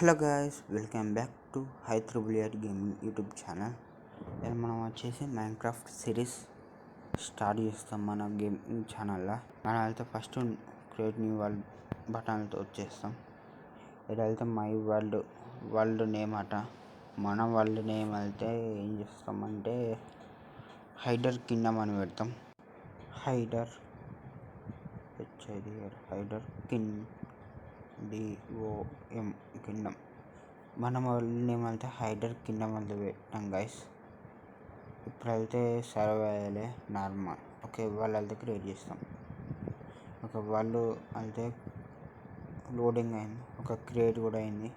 Hello guys, welcome back to హై388 gaming YouTube channel. మనం వచ్చేసి మైన్క్రాఫ్ట్ సిరీస్ స్టార్ట్ చేస్తాం మన గేమింగ్ ఛానల్లో. మనం అయితే ఫస్ట్ క్రియేట్ న్యూ వరల్డ్ బటన్తో వచ్చేస్తాం. ఇదైతే మై వరల్డ్ నేమ్ అట. మన వరల్డ్ నేమ్ అయితే ఏం చేస్తామంటే హైడర్ కింగ్డమ్ అని పెడతాం. Hider DOM Kingdom. మన వరల్డ్ నేమ్ అయితే హైడర్ కింగ్డమ్ అంటే పెట్టాం గైస్. ఇప్పుడైతే సర్వ్ అయ్యాలి నార్మల్. ఓకే, వాళ్ళు అయితే క్రియేట్ చేస్తాం. ఒక వాళ్ళు అయితే లోడింగ్ అయింది, ఒక క్రియేట్ కూడా అయింది.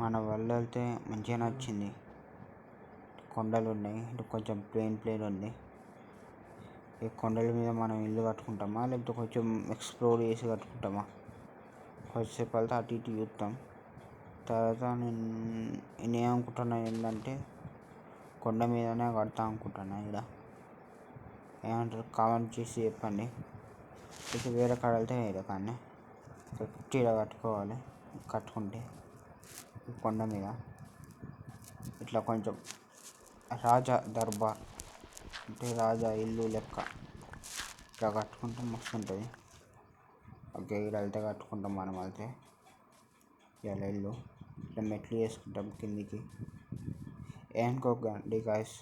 మన వాళ్ళు అయితే మంచిగా నచ్చింది. కొండలు ఉన్నాయి, కొంచెం ప్లేన్ ఉంది. ఈ కొండల మీద మనం ఇల్లు కట్టుకుంటామా లేకపోతే కొంచెం ఎక్స్ప్లోర్ చేసి కట్టుకుంటామా? కొద్దిసేపు వెళ్తే అటు ఇటు చూస్తాం. తర్వాత నేనేమనుకుంటున్నా ఏంటంటే కొండ మీదనే కడతా అనుకుంటున్నా. ఇక్కడ ఏమంటారు కామెంట్ చేసి చెప్పండి. అయితే వేరే కాడ వెళ్తే వేరే కానీ ఇక్కడ కట్టుకోవాలి. కట్టుకుంటే కొండ మీద ఇట్లా కొంచెం రాజా దర్బార్ అంటే రాజా ఇల్లు లెక్క ఇట్లా కట్టుకుంటే మస్తు ఉంటుంది. ఓకే, ఇక్కడ వెళ్తే కట్టుకుంటాం. మనం అయితే ఇలా ఇల్లు ఇట్లా మెట్లు వేసుకుంటాం కిందికి. ఏమనుకోకండి గాయస్,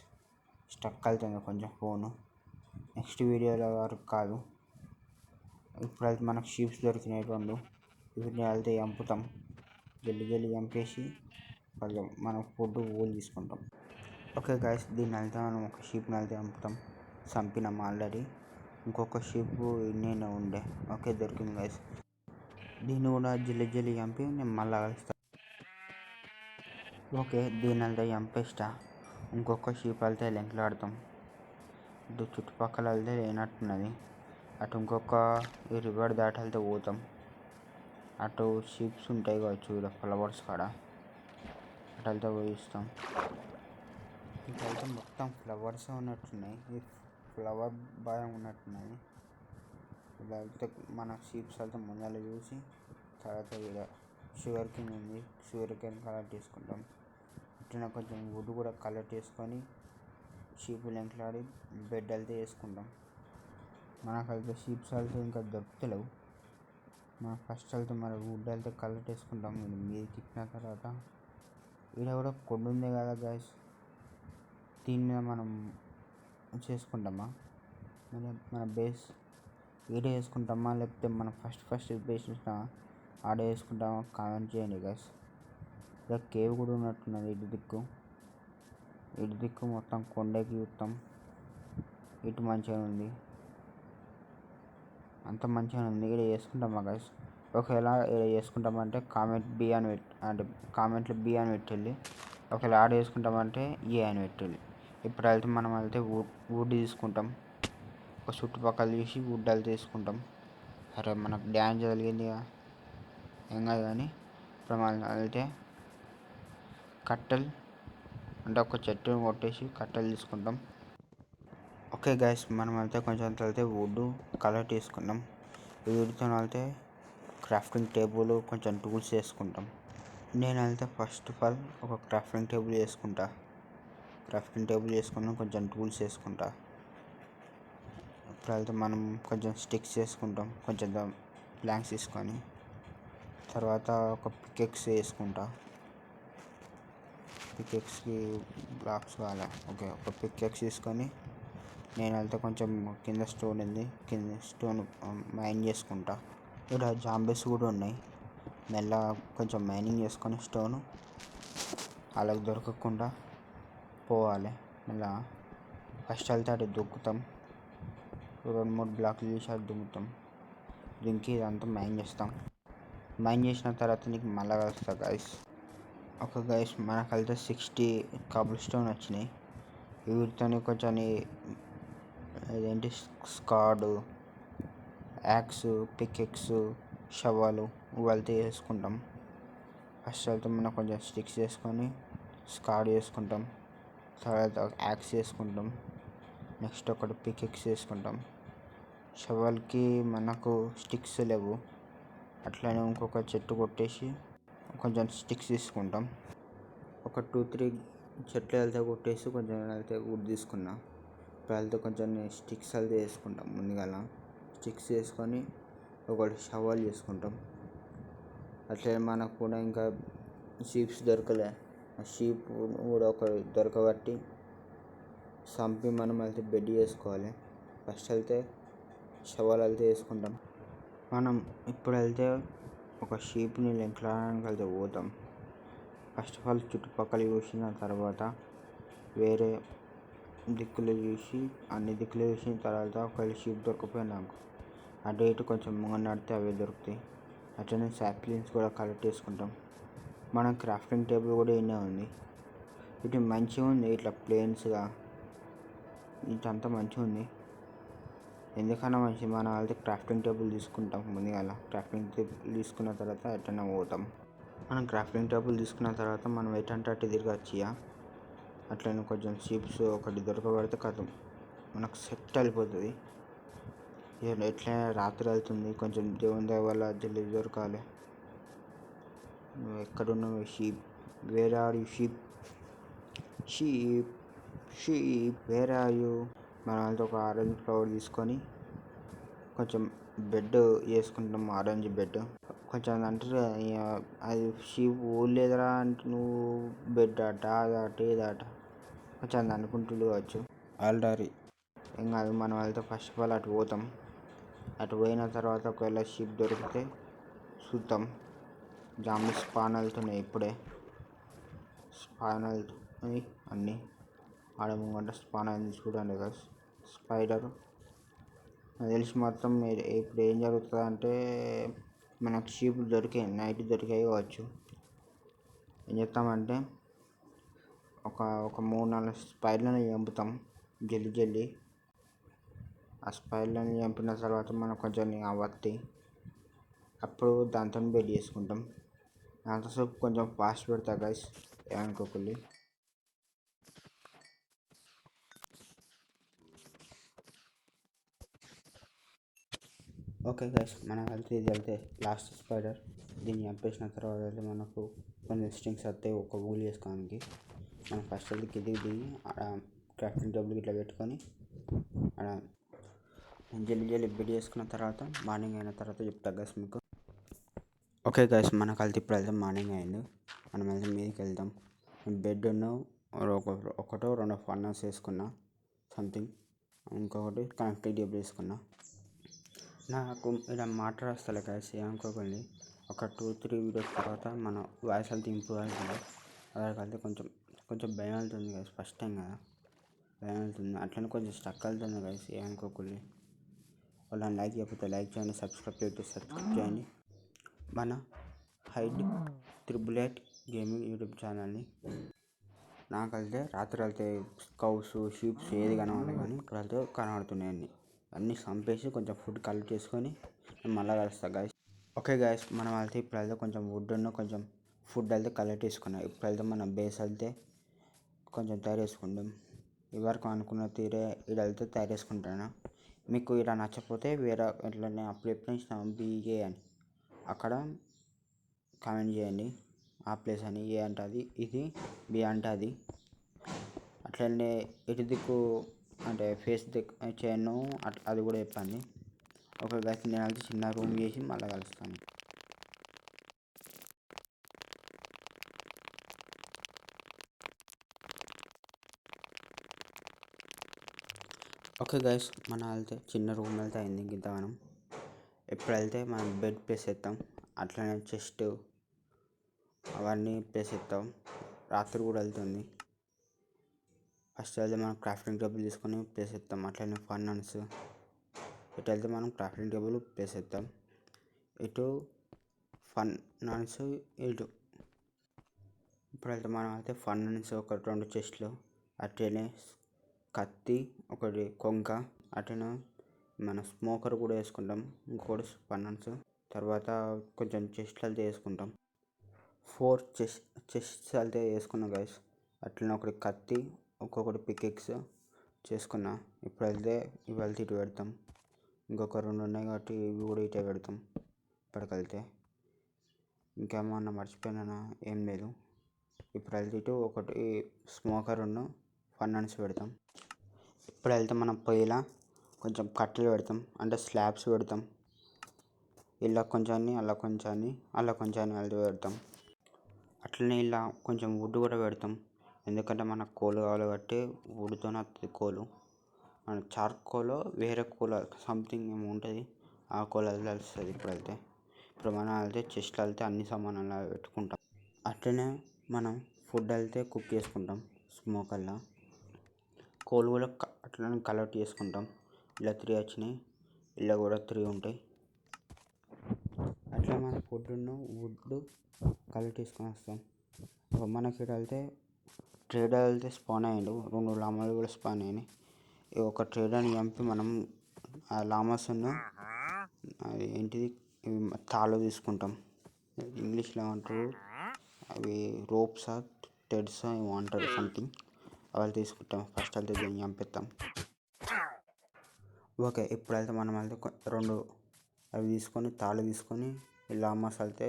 స్టక్ అవుతుంది కొంచెం ఫోను. నెక్స్ట్ వీడియోలో వరకు కాదు. ఇప్పుడైతే మనకు షీప్స్ దొరికినాయి 2. వీటిని వెళ్తే చంపుతాం. జల్లి చంపేసి కొంచెం మనం ఫుడ్ తీసుకుంటాం. ఓకే గాయస్, దీన్ని వెళ్తే మనం ఒక షీప్ని వెళ్తే చంపుతాం. చంపినాం ఆల్రెడీ. ఇంకొక షీప్ నేను ఉండే. ఓకే, దొరికింది గైస్. దీన్ని కూడా జల్లి చంపి నేను మళ్ళా కలుస్తాను. ఓకే, దీన్ని వెళ్తే చంపేస్తా. ఇంకొక షీప్ వెళ్తే లెంకలాడతాం. ఇటు చుట్టుపక్కల వెళ్తే లేనట్టున్నది. అటు ఇంకొక ఈ రివర్ దాటి వెళ్తే పోతాం. అటు షీప్స్ ఉంటాయి కావచ్చు ఇక్కడ ఫ్లవర్స్ కాడ. అటు వెళ్తే పోయిస్తాం. ఇటైతే మొత్తం ఫ్లవర్స్ ఉన్నట్టున్నాయి. ఈ ఫ్లవర్ భయం ఉన్నట్టున్నది. ఇలా వెళ్తే మన షీప్స్ వెళ్తే ముందర చూసి తర్వాత ఇక్కడ షుగర్ కేన్ ఉంది. షుగర్ కేన్ కలెక్ట్ చేసుకుంటాం. ఇట్లా కొంచెం వుడ్ కూడా కలెక్ట్ చేసుకొని షీప్ లెంకలాడి బెడ్ వెళ్తే వేసుకుంటాం. మనకైతే షీప్స్ వెళ్తే ఇంకా దొరుకుతలేవు. మనం ఫస్ట్ వెళ్తే మన వుడ్ వెళ్తే కలెక్ట్ చేసుకుంటాం. మీదకి ఎక్కిన తర్వాత ఇక్కడ కూడా కొండ ఉంది కదా గైస్, దీని మీద మనం చేసుకుంటామా? మన బేస్ ఈడే వేసుకుంటామా లేకపోతే మనం ఫస్ట్ బేస్ ఆడే వేసుకుంటామా? కామెంట్ చేయండి గైస్. ఇక్కడ కేవ్ కూడా ఉన్నట్టున్నది. ఇటు దిక్కు మొత్తం కొండకి చూస్తాం. ఇటు మంచిగా ఉంది, అంత మంచిగా ఉంది. ఇక్కడ వేసుకుంటామా గైస్? ఒకవేళ ఇక్కడ వేసుకుంటామంటే కామెంట్లో బి అని పెట్టండి. ఒకవేళ ఆడ వేసుకుంటామంటే ఏ అని పెట్టండి. ఇప్పుడు వెళ్తే మనం వుడ్ తీసుకుంటాం. ఒక చుట్టుపక్కల చూసి వుడ్ వెళ్తే తీసుకుంటాం. సరే, మనకు డ్యాన్స్ జరిగింది ఏం కాదు. కానీ ఇప్పుడు మనం వెళ్తే కట్టెలు అంటే ఒక చెట్టును కొట్టేసి కట్టెలు తీసుకుంటాం. ఓకే గైస్, మనం అయితే కొంచెం వెళ్తే వుడ్ కలెక్ట్ చేసుకుంటాం. వీటితో వెళ్తే క్రాఫ్టింగ్ టేబుల్ కొంచెం టూల్స్ వేసుకుంటాం. నేను వెళ్తే ఫస్ట్ ఆఫ్ ఆల్ ఒక క్రాఫ్టింగ్ టేబుల్ వేసుకుంటా. కొంచెం టూల్స్ వేసుకుంటా. ఇప్పుడు వెళ్తే మనం కొంచెం స్టిక్స్ వేసుకుంటాం. కొంచెం ప్లాంక్స్ తీసుకొని తర్వాత ఒక పికెక్స్ వేసుకుంటా. పికెక్స్కి బ్లాక్స్ కావాలి. ఓకే, ఒక పికెక్స్ తీసుకొని నేను వెళ్తే కొంచెం కింద స్టోన్ ఉంది, కింద స్టోన్ మైన్ చేసుకుంటా. ఇక్కడ జాంబీస్ కూడా ఉన్నాయి. మెల్లగా కొంచెం మైనింగ్ చేసుకొని స్టోను వాళ్ళకి దొరకకుండా పోవాలి. మళ్ళా ఫస్ట్ వెళ్తే అటు దుక్కుతాం. 2-3 బ్లాక్లు తీసి అటు దుంకి ఇదంతా మైన్ చేస్తాం. మైన్ చేసిన తర్వాత నీకు మళ్ళా కలుస్తా గైస్. ఓకే గైస్, మనకు వెళ్తే 60 కబుల్ స్టోన్ వచ్చినాయి. వీటితో కొంచెం ఇదేంటి స్కాడ్, యాక్స్, పికెక్స్, షవాలు వెళ్తే వేసుకుంటాం. ఫస్ట్ వెళ్తే మనం కొంచెం స్టిక్స్ వేసుకొని స్కాడ్ వేసుకుంటాం. తర్వాత యాక్స్ వేసుకుంటాం. నెక్స్ట్ ఒకటి పికెక్స్ వేసుకుంటాం. షవల్కి మనకు స్టిక్స్ లేవు. అట్లనే ఇంకొక చెట్టు కొట్టేసి కొంచెం స్టిక్స్ తీసుకుంటాం. ఒక 2-3 చెట్లు వెళ్తే కొట్టేసి కొంచెం వెళ్తే వుడ్ తీసుకున్నా. ఇప్పుడు వెళ్తే కొంచెం స్టిక్స్ వెళ్తే వేసుకుంటాం. ముందుగా స్టిక్స్ వేసుకొని ఒకటి షవల్ చేసుకుంటాం. అట్లే మనకు కూడా ఇంకా షీప్స్ దొరకలే, ఆ షీప్ కూడా ఒక దొరకబట్టి చంపి మనం అయితే బెడ్ చేసుకోవాలి. ఫస్ట్ వెళ్తే షవల్ అయితే వేసుకుంటాం. మనం ఇప్పుడు వెళ్తే ఒక షీప్ని లెంకడానికి వెళ్తే పోతాం. ఫస్ట్ ఆఫ్ ఆల్ చుట్టుపక్కల చూసిన తర్వాత వేరే దిక్కులు చూసి అన్ని దిక్కులు చూసిన తర్వాత ఒకవేళ షీప్ దొరకపోయినాకు అటు ఇటు కొంచెం ముంగ నడితే అవే దొరుకుతాయి. అట్లనే సాప్లింగ్స్ కూడా కలెక్ట్ చేసుకుంటాం. మన క్రాఫ్టింగ్ టేబుల్ కూడా ఇన్నే ఉంది. ఇటు మంచిగా ఉంది, ఇట్లా ప్లేన్స్గా ఇటంతా మంచిగా ఉంది. ఎందుకన్నా మంచి మనం అయితే క్రాఫ్టింగ్ టేబుల్ తీసుకుంటాం. ముందుగా క్రాఫ్టింగ్ టేబుల్ తీసుకున్న తర్వాత ఎటన్నా పోతాం. మనం క్రాఫ్టింగ్ టేబుల్ తీసుకున్న తర్వాత మనం ఎటంటే అటు తిరగచ్చు. అట్లనే కొంచెం షీప్స్ ఒకటి దొరకబడితే కథం మనకు సెట్ అయిపోతుంది. ఎట్లా రాత్రి వెళ్తుంది, కొంచెం దేవుని దయ వల్ల జల్దీ దొరకాలి. నువ్వు ఎక్కడున్నావు sheep? Where are you sheep? Sheep sheep where are you? మనం అయితే ఒక ఆరెంజ్ ఫ్లవర్ తీసుకొని కొంచెం బెడ్ వేసుకుంటాం. ఆరెంజ్ బెడ్ కొంచెం అంటే అది షీప్ ఊళ్ళేదరా అంటే నువ్వు బెడ్ అట అదట ఏదట కొంచెం అనుకుంటుడు కావచ్చు. ఆల్రెడీ ఏం కాదు. మనం వెళ్తే ఫస్ట్ ఆఫ్ ఆల్ అటు పోతాం. అటు పోయిన తర్వాత ఒకవేళ షీప్ దొరికితే చూద్దాం. జాంబీ స్పాన్ వెళ్తున్నాయి ఇప్పుడే. స్పాన్ వెళ్తున్నాయి అన్నీ ఆడ ముంగంట స్పాన్ అయింది చూడండి కదా. స్పైడర్ నాకు తెలిసి మొత్తం ఇప్పుడు ఏం జరుగుతుంది అంటే మనకు షీప్ దొరికాయి, నైట్ దొరికాయి కావచ్చు. ఏం చేస్తామంటే ఒక 3-4 స్పైడర్లను చంపుతాం జల్దీ. ఆ స్పైడర్లను చంపిన తర్వాత మనం కొంచెం వత్తి అప్పుడు దాంతో బెడ్ చేసుకుంటాం. అంతసేపు కొంచెం ఫాస్ట్ పెడతా గైస్, ఏమనుకోకండి. ఓకే గైస్, మనం ఇది వెళ్తే లాస్ట్ స్పైడర్. దీన్ని చంపేసిన తర్వాత అయితే మనకు కొన్ని స్ట్రింగ్స్ వస్తాయి ఒక ఊలు చేసుకోవడానికి. మనం ఫస్ట్ వెళ్ళి కిందికి దిగి ఆడ క్రాఫ్టింగ్ టేబుల్ ఇట్లా పెట్టుకొని ఆడ జల్దీ బెడ్ చేసుకున్న తర్వాత మార్నింగ్ అయిన తర్వాత చెప్తా గైస్ మీకు. ఓకే గైస్, మనకు వెళ్తే ఇప్పుడు వెళ్తే మార్నింగ్ అయింది. మనం వెళ్తే మీదకి వెళ్తాం. బెడ్ ఒకటో రెండో ఫర్నర్స్ వేసుకున్నా సంథింగ్, ఇంకొకటి కనెక్టింగ్ టేబుల్ వేసుకున్నా. నాకు ఇలా మాట రాస్తలే గైస్, ఏమనుకోకండి. ఒక 2-3 వీడియోస్ తర్వాత మన వాయిస్ అంతా ఇంప్రూవ్ అవుతుంది. అక్కడికి వెళ్తే కొంచెం భయం అవుతుంది గైస్, ఫస్ట్ టైం కదా భయం అవుతుంది. అట్లనే కొంచెం స్టక్ అవుతుంది గైస్, ఏమనుకోకండి. వాళ్ళని లైక్ చేయకపోతే లైక్ చేయండి, సబ్స్క్రైబ్ చేయండి. మన హైడ్ 888 గేమింగ్ యూట్యూబ్ ఛానల్ని. నాకైతే రాత్రి వెళ్తే కౌస్ షీప్స్ ఏది కనబడలేదు, కానీ ఇక్కడ వెళ్తే కనబడుతున్నాయి. అన్నీ చంపేసి కొంచెం ఫుడ్ కలెక్ట్ చేసుకొని మళ్ళీ కలుస్తా గైస్. ఓకే గైస్, మనం వెళ్తే ఇప్పుడు వెళ్తే కొంచెం వుడ్ కొంచెం ఫుడ్ అయితే కలెక్ట్ చేసుకున్నాం. ఇప్పుడు వెళ్తే మన బేస్ వెళ్తే కొంచెం తయారు చేసుకుంటాం. ఇవరకు అనుకున్న తీరే ఇక్కడ వెళ్తే తయారు చేసుకుంటాను. మీకు ఇలా నచ్చకపోతే వేరే ఇట్లనే అప్పుడు ఎప్పుడు బీఏ అని అక్కడ కామెంట్ చేయండి. ఆ ప్లేస్ అని ఏ అంటే అది, ఇది బి అంటే అది. అట్లనే ఇటు దిక్కు అంటే ఫేస్ దిక్కు చేయను అది కూడా చెప్పండి. ఒక గైస్, నేను అయితే చిన్న రూమ్ చేసి మళ్ళీ కలుస్తాను. ఓకే గైస్, మన వెళ్తే చిన్న రూమ్ వెళ్తే అయింది ఇంత మనం. ఎప్పుడు వెళ్తే మనం బెడ్ ప్లేస్ చేస్తాం. అట్లనే చెస్ట్ అవన్నీ ప్లేస్ చేస్తాం. రాత్రి కూడా వెళ్తుంది. ఫస్ట్ వెళ్తే మనం క్రాఫ్టింగ్ టేబుల్ తీసుకొని ప్లేస్ చేస్తాం. అట్లనే ఫర్నర్స్ ఇటు వెళ్తే మనం క్రాఫ్టింగ్ టేబుల్ ప్లేస్ చేస్తాం. ఇటు ఫర్నర్స్ ఇటు. ఇప్పుడు వెళ్తే మనం అయితే ఫర్నర్స్ ఒక 2 చెస్ట్లు, అట్లనే కత్తి ఒకటి కొంక, అట్లనే మన స్మోకర్ కూడా వేసుకుంటాం. ఇంకోటి ఫర్నర్స్ తర్వాత కొంచెం చెస్ట్లు అయితే వేసుకుంటాం. 4 చెస్ట్స్ అయితే వేసుకున్నాం గైస్. అట్లనే ఒకటి కత్తి, ఒక్కొక్కటి పికెక్స్ చేసుకున్నా. ఇప్పుడు వెళ్తే ఇటు పెడతాం. ఇంకొక 2 ఉన్నాయి కాబట్టి ఇవి కూడా ఇటే పెడతాం ఇప్పటికెళ్తే. ఇంకేమన్నా మర్చిపోయినా ఏం లేదు. ఇప్పుడు వెళ్తే ఒకటి స్మోకర్ ఫర్నాన్స్ పెడతాం. ఇప్పుడు వెళ్తే మనం పొయ్యిలా కొంచెం కట్టెలు పెడతాం, అంటే స్లాబ్స్ పెడతాం. ఇలా కొంచెాన్ని అలా కొంచెాన్ని అలా కొంచెాన్ని వెళ్తూ పెడతాం. అట్లనే ఇలా కొంచెం వుడ్ కూడా పెడతాం, ఎందుకంటే మనకు కోలు కావాలి కాబట్టి వుడ్తోనే వస్తుంది కోలు. మన చార్కోలో వేరే కోల సంథింగ్ ఏమో ఉంటుంది, ఆ కోల వస్తుంది. ఇప్పుడు మనం వెళ్తే చెస్ట్లో వెళ్తే అన్ని సామాన్లు పెట్టుకుంటాం. అట్లనే మనం ఫుడ్ వెళ్తే కుక్ చేసుకుంటాం స్మోకర్లో. కోల్ కూడా అట్లనే కలెక్ట్ చేసుకుంటాం. ఇలా 3 వచ్చినాయి, ఇలా కూడా 3 ఉంటాయి. అట్లా మన ఫుడ్ను వుడ్ కలెక్ట్ చేసుకొని వస్తాం. మనకి ఇక్కడ వెళ్తే ట్రేడర్ వెళ్తే స్పాన్ అయ్యిండు, 2 లామాలు కూడా స్పాన్ అయినాయి. ఒక ట్రేడర్ని చంపి మనం ఆ లామాస్ను అది ఏంటిది తాళ్ళు తీసుకుంటాం. ఇంగ్లీష్లో ఏమంటారు అవి, రోప్సా టెడ్సా ఏమో అంటారు సంథింగ్. అవి తీసుకుంటాం. ఫస్ట్ వెళ్తే దీన్ని చంపేస్తాం. ఓకే, ఇప్పుడు వెళ్తే మనం వెళ్తే 2 అవి తీసుకొని తాళ్ళు తీసుకొని లామాస్ వెళ్తే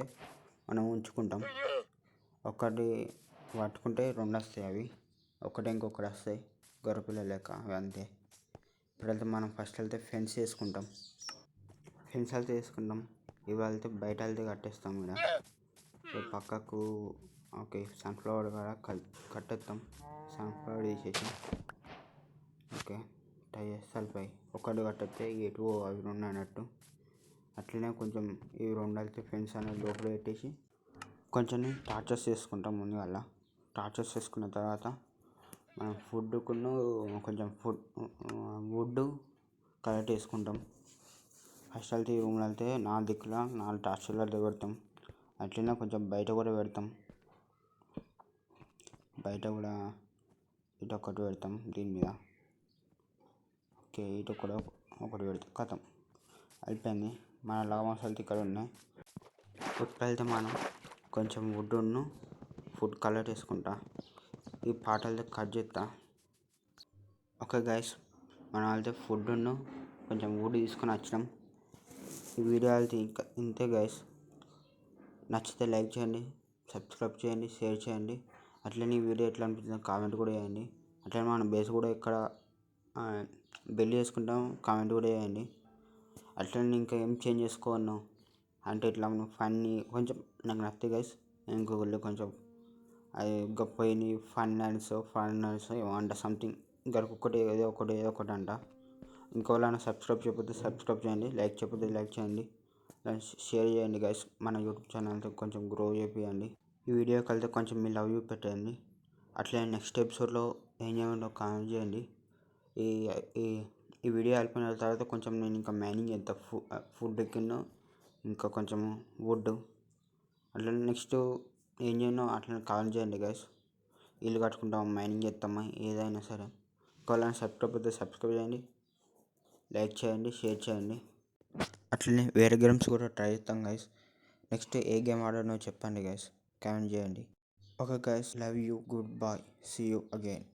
మనం ఉంచుకుంటాం. ఒకటి పట్టుకుంటే 2 వస్తాయి, అవి ఒకటి ఇంకొకటి వస్తాయి గొర్రెపిల్ల లెక్క, అవి అంతే. ఇప్పుడు వెళ్తే మనం ఫస్ట్ వెళ్తే ఫెన్స్ వేసుకుంటాం. ఇవి వెళ్తే బయట వెళ్తే కట్టేస్తాం. ఇక్కడ పక్కకు ఓకే సన్ఫ్లవర్ కూడా కట్టేస్తాం. సన్ఫ్లవర్ తీసేసి ఓకే టై చేస్తే ఒకటి కట్టేస్తే ఎటు అవి 2 అన్నట్టు. అట్లనే కొంచెం ఇవి 2 వెళ్తే ఫెన్స్ అనేది లోపల పెట్టేసి కొంచెం టార్చర్స్ చేసుకుంటాం. ముందుగా టార్చర్స్ చేసుకున్న తర్వాత మనం ఫుడ్కును కొంచెం వుడ్ కలెక్ట్ చేసుకుంటాం. ఫస్ట్ వెళ్తే ఈ రూమ్లో వెళ్తే 4 దిక్కులా 4 టార్చర్లు అయితే పెడతాం. అట్లనే కొంచెం బయట కూడా పెడతాం. బయట కూడా ఇటు ఒకటి పెడతాం, దీని మీద ఓకే ఇటు కూడా ఒకటి పెడతాం. కథం అయిపోయింది. మన లామాస్ వెళ్తే ఇక్కడ ఉన్నాయి. ఇప్పుడు వెళ్తే మనం కొంచెం వుడ్ను ఫుడ్ కలెక్ట్ చేసుకుంటా ఈ పాటలతో కట్ చేస్తా. ఓకే గైస్, మనం వెళ్తే ఫుడ్ను కొంచెం వుడ్ తీసుకొని వచ్చినాం. ఈ వీడియో వెళ్తే ఇంకా ఇంతే గైస్. నచ్చితే లైక్ చేయండి, సబ్స్క్రైబ్ చేయండి, షేర్ చేయండి. అట్లనే ఈ వీడియో ఎట్లా అనిపించిందో కామెంట్ కూడా చేయండి. అట్లనే మన బేస్ కూడా ఇక్కడ బిల్డ్ చేసుకుంటాం, కామెంట్ కూడా చేయండి. అట్లనే ఇంకా ఏం చేంజ్ చేసుకోను అంటే ఇట్లా ఫన్నీ కొంచెం నాకు నచ్చితే గైస్ ఇంకొకళ్ళు కొంచెం అది గొప్పని ఫన్నర్స్ ఏమంట సంథింగ్ ఇంకొకటి ఏదో ఒకటి అంట. ఇంకోళ్ళైనా సబ్స్క్రైబ్ చేయకపోతే సబ్స్క్రైబ్ చేయండి, లైక్ చేయకపోతే లైక్ చేయండి, షేర్ చేయండి గైస్. మన యూట్యూబ్ ఛానల్తో కొంచెం గ్రో చేయండి. ఈ వీడియోకి వెళ్తే కొంచెం మీ లవ్ పెట్టండి. అట్లనే నెక్స్ట్ ఎపిసోడ్లో ఏం చేయమంటో కామెంట్ చేయండి. ఈ ఈ వీడియో అయిపోయిన తర్వాత కొంచెం నేను ఇంకా మైనింగ్ ఎంత ఫుడ్ ఎక్కిందో ఇంకా కొంచెం వుడ్ అట్లనే నెక్స్ట్ ఏం చేయనో అట్లనే కామెంట్ చేయండి గైస్. ఇల్లు కట్టుకుంటాం, మైనింగ్ చేస్తామా, ఏదైనా సరే. ఒకవేళ సబ్స్క్రైబ్ చేయండి, లైక్ చేయండి, షేర్ చేయండి. అట్లనే వేరే గేమ్స్ కూడా ట్రై చేస్తాం గైస్. నెక్స్ట్ ఏ గేమ్ ఆడానో చెప్పండి గైస్, కామెంట్ చేయండి. Okay guys, love you, good bye, see you again.